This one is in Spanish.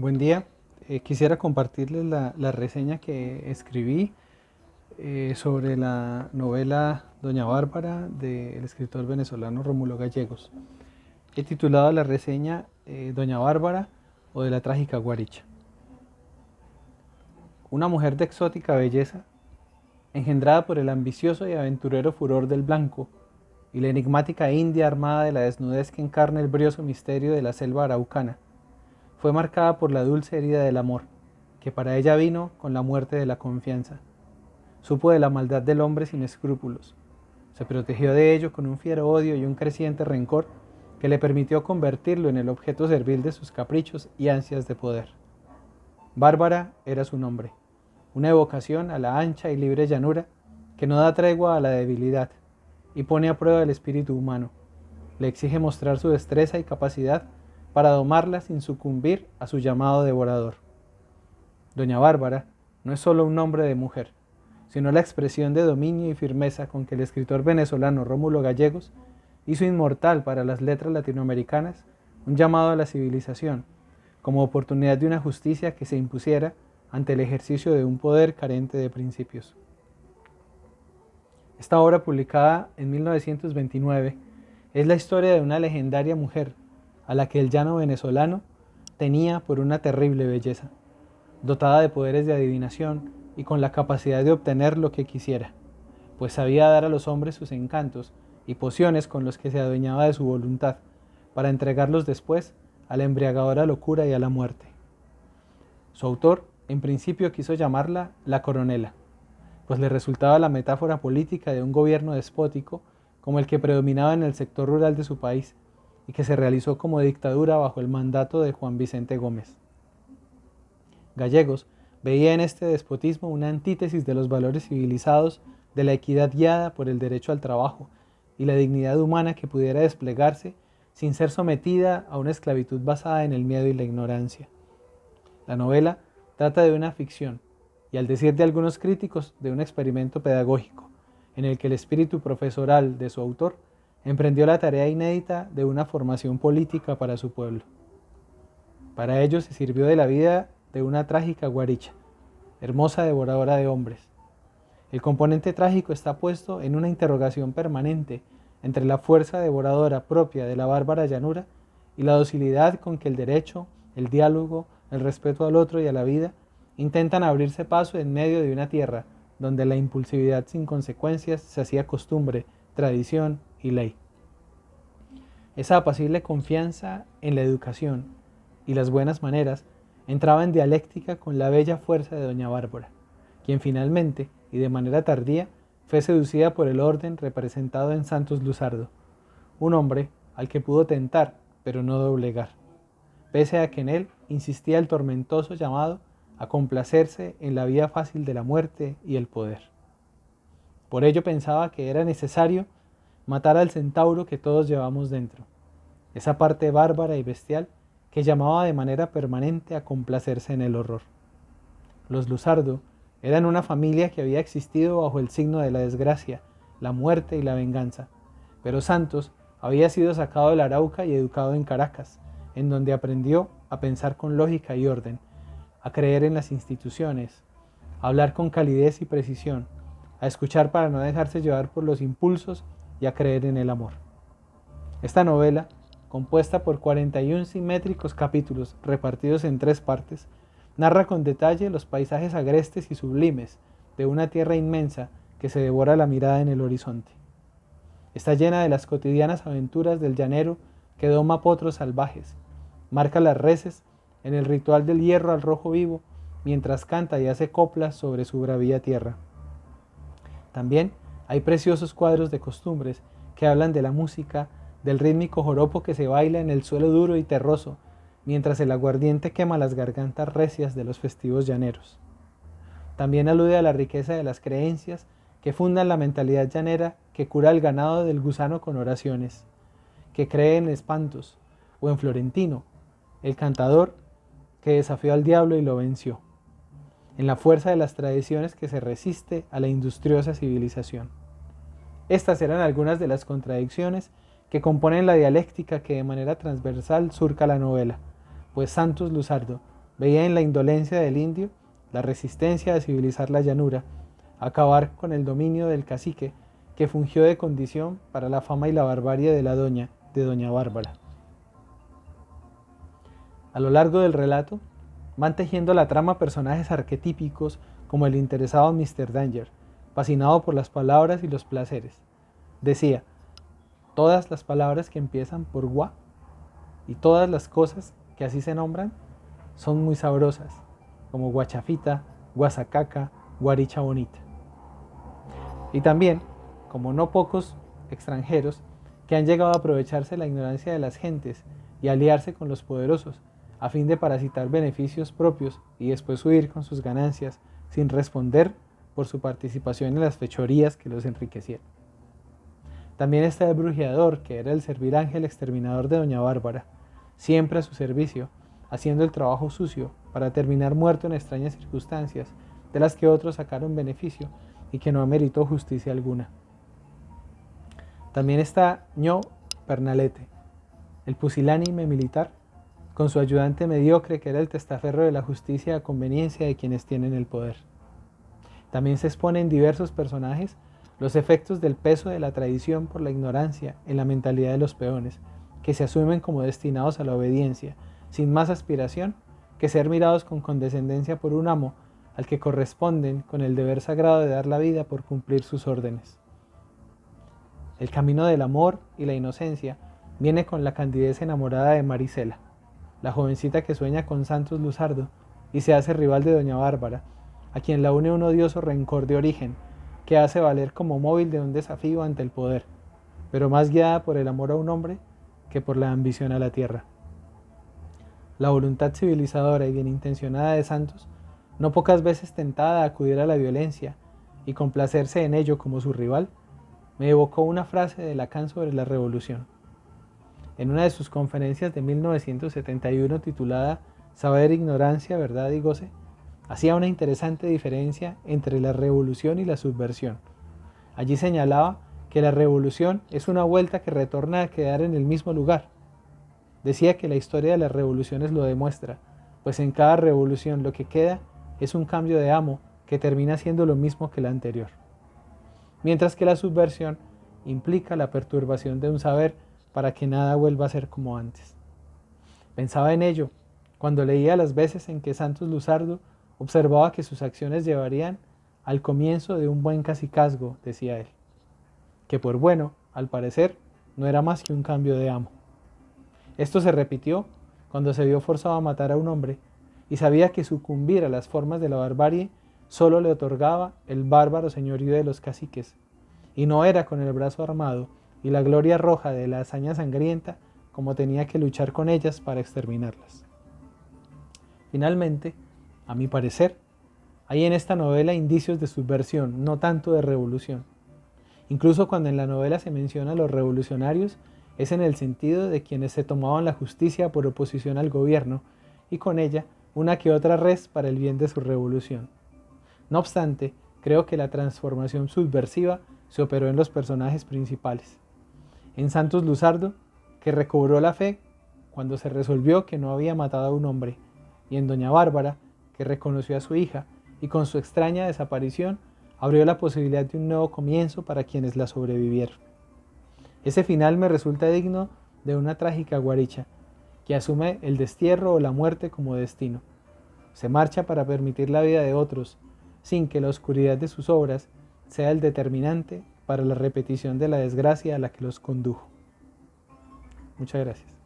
Buen día. Quisiera compartirles la reseña que escribí sobre la novela Doña Bárbara del escritor venezolano Rómulo Gallegos. He titulado la reseña Doña Bárbara o de la trágica Guaricha. Una mujer de exótica belleza, engendrada por el ambicioso y aventurero furor del blanco y la enigmática india armada de la desnudez que encarna el brioso misterio de la selva araucana, fue marcada por la dulce herida del amor, que para ella vino con la muerte de la confianza. Supo de la maldad del hombre sin escrúpulos. Se protegió de ello con un fiero odio y un creciente rencor que le permitió convertirlo en el objeto servil de sus caprichos y ansias de poder. Bárbara era su nombre, una evocación a la ancha y libre llanura que no da tregua a la debilidad y pone a prueba el espíritu humano. Le exige mostrar su destreza y capacidad para domarla sin sucumbir a su llamado devorador. Doña Bárbara no es solo un nombre de mujer, sino la expresión de dominio y firmeza con que el escritor venezolano Rómulo Gallegos hizo inmortal para las letras latinoamericanas un llamado a la civilización, como oportunidad de una justicia que se impusiera ante el ejercicio de un poder carente de principios. Esta obra, publicada en 1929, es la historia de una legendaria mujer a la que el llano venezolano tenía por una terrible belleza, dotada de poderes de adivinación y con la capacidad de obtener lo que quisiera, pues sabía dar a los hombres sus encantos y pociones con los que se adueñaba de su voluntad, para entregarlos después a la embriagadora locura y a la muerte. Su autor, en principio, quiso llamarla la Coronela, pues le resultaba la metáfora política de un gobierno despótico como el que predominaba en el sector rural de su país y que se realizó como dictadura bajo el mandato de Juan Vicente Gómez. Gallegos veía en este despotismo una antítesis de los valores civilizados de la equidad guiada por el derecho al trabajo y la dignidad humana que pudiera desplegarse sin ser sometida a una esclavitud basada en el miedo y la ignorancia. La novela trata de una ficción y, al decir de algunos críticos, de un experimento pedagógico en el que el espíritu profesoral de su autor emprendió la tarea inédita de una formación política para su pueblo. Para ello se sirvió de la vida de una trágica Guaricha, hermosa devoradora de hombres. El componente trágico está puesto en una interrogación permanente entre la fuerza devoradora propia de la bárbara llanura y la docilidad con que el derecho, el diálogo, el respeto al otro y a la vida intentan abrirse paso en medio de una tierra donde la impulsividad sin consecuencias se hacía costumbre, tradición y ley. Esa apacible confianza en la educación y las buenas maneras entraba en dialéctica con la bella fuerza de doña Bárbara, quien finalmente, y de manera tardía, fue seducida por el orden representado en Santos Luzardo, un hombre al que pudo tentar, pero no doblegar, pese a que en él insistía el tormentoso llamado a complacerse en la vía fácil de la muerte y el poder. Por ello pensaba que era necesario matar al centauro que todos llevamos dentro, esa parte bárbara y bestial que llamaba de manera permanente a complacerse en el horror. Los Luzardo eran una familia que había existido bajo el signo de la desgracia, la muerte y la venganza, pero Santos había sido sacado del Arauca y educado en Caracas, en donde aprendió a pensar con lógica y orden, a creer en las instituciones, a hablar con calidez y precisión, a escuchar para no dejarse llevar por los impulsos y a creer en el amor. Esta novela, compuesta por 41 simétricos capítulos repartidos en 3 partes, narra con detalle los paisajes agrestes y sublimes de una tierra inmensa que se devora la mirada en el horizonte. Está llena de las cotidianas aventuras del llanero que doma potros salvajes, marca las reses en el ritual del hierro al rojo vivo, mientras canta y hace coplas sobre su bravía tierra. También hay preciosos cuadros de costumbres que hablan de la música, del rítmico joropo que se baila en el suelo duro y terroso, mientras el aguardiente quema las gargantas recias de los festivos llaneros. También alude a la riqueza de las creencias que fundan la mentalidad llanera que cura el ganado del gusano con oraciones, que cree en espantos, o en Florentino, el cantador que desafió al diablo y lo venció, en la fuerza de las tradiciones que se resiste a la industriosa civilización. Estas eran algunas de las contradicciones que componen la dialéctica que de manera transversal surca la novela, pues Santos Luzardo veía en la indolencia del indio la resistencia a civilizar la llanura, acabar con el dominio del cacique que fungió de condición para la fama y la barbarie de doña Bárbara. A lo largo del relato van tejiendo la trama personajes arquetípicos como el interesado Mr. Danger, fascinado por las palabras y los placeres. Decía, todas las palabras que empiezan por gua y todas las cosas que así se nombran son muy sabrosas, como guachafita, guasacaca, guaricha bonita. Y también, como no pocos extranjeros que han llegado a aprovecharse la ignorancia de las gentes y aliarse con los poderosos a fin de parasitar beneficios propios y después huir con sus ganancias sin responder por su participación en las fechorías que los enriquecieron. También está el brujeador, que era el servirángel exterminador de doña Bárbara, siempre a su servicio, haciendo el trabajo sucio para terminar muerto en extrañas circunstancias, de las que otros sacaron beneficio y que no ameritó justicia alguna. También está Ño Pernalete, el pusilánime militar, con su ayudante mediocre que era el testaferro de la justicia a conveniencia de quienes tienen el poder. También se exponen diversos personajes los efectos del peso de la tradición por la ignorancia en la mentalidad de los peones, que se asumen como destinados a la obediencia, sin más aspiración que ser mirados con condescendencia por un amo al que corresponden con el deber sagrado de dar la vida por cumplir sus órdenes. El camino del amor y la inocencia viene con la candidez enamorada de Marisela, la jovencita que sueña con Santos Luzardo y se hace rival de doña Bárbara, a quien la une un odioso rencor de origen, que hace valer como móvil de un desafío ante el poder, pero más guiada por el amor a un hombre que por la ambición a la tierra. La voluntad civilizadora y bien intencionada de Santos, no pocas veces tentada a acudir a la violencia y complacerse en ello como su rival, me evocó una frase de Lacan sobre la revolución. En una de sus conferencias de 1971 titulada Saber, ignorancia, verdad y goce, hacía una interesante diferencia entre la revolución y la subversión. Allí señalaba que la revolución es una vuelta que retorna a quedar en el mismo lugar. Decía que la historia de las revoluciones lo demuestra, pues en cada revolución lo que queda es un cambio de amo que termina siendo lo mismo que la anterior. Mientras que la subversión implica la perturbación de un saber para que nada vuelva a ser como antes. Pensaba en ello cuando leía las veces en que Santos Luzardo observaba que sus acciones llevarían al comienzo de un buen cacicazgo, decía él, que por bueno, al parecer, no era más que un cambio de amo. Esto se repitió cuando se vio forzado a matar a un hombre y sabía que sucumbir a las formas de la barbarie solo le otorgaba el bárbaro señorío de los caciques, y no era con el brazo armado y la gloria roja de la hazaña sangrienta como tenía que luchar con ellas para exterminarlas. Finalmente, a mi parecer, hay en esta novela indicios de subversión, no tanto de revolución. Incluso cuando en la novela se menciona a los revolucionarios, es en el sentido de quienes se tomaban la justicia por oposición al gobierno y con ella una que otra res para el bien de su revolución. No obstante, creo que la transformación subversiva se operó en los personajes principales. En Santos Luzardo, que recobró la fe cuando se resolvió que no había matado a un hombre, y en doña Bárbara, que reconoció a su hija y con su extraña desaparición abrió la posibilidad de un nuevo comienzo para quienes la sobrevivieron. Ese final me resulta digno de una trágica guaricha, que asume el destierro o la muerte como destino. Se marcha para permitir la vida de otros, sin que la oscuridad de sus obras sea el determinante para la repetición de la desgracia a la que los condujo. Muchas gracias.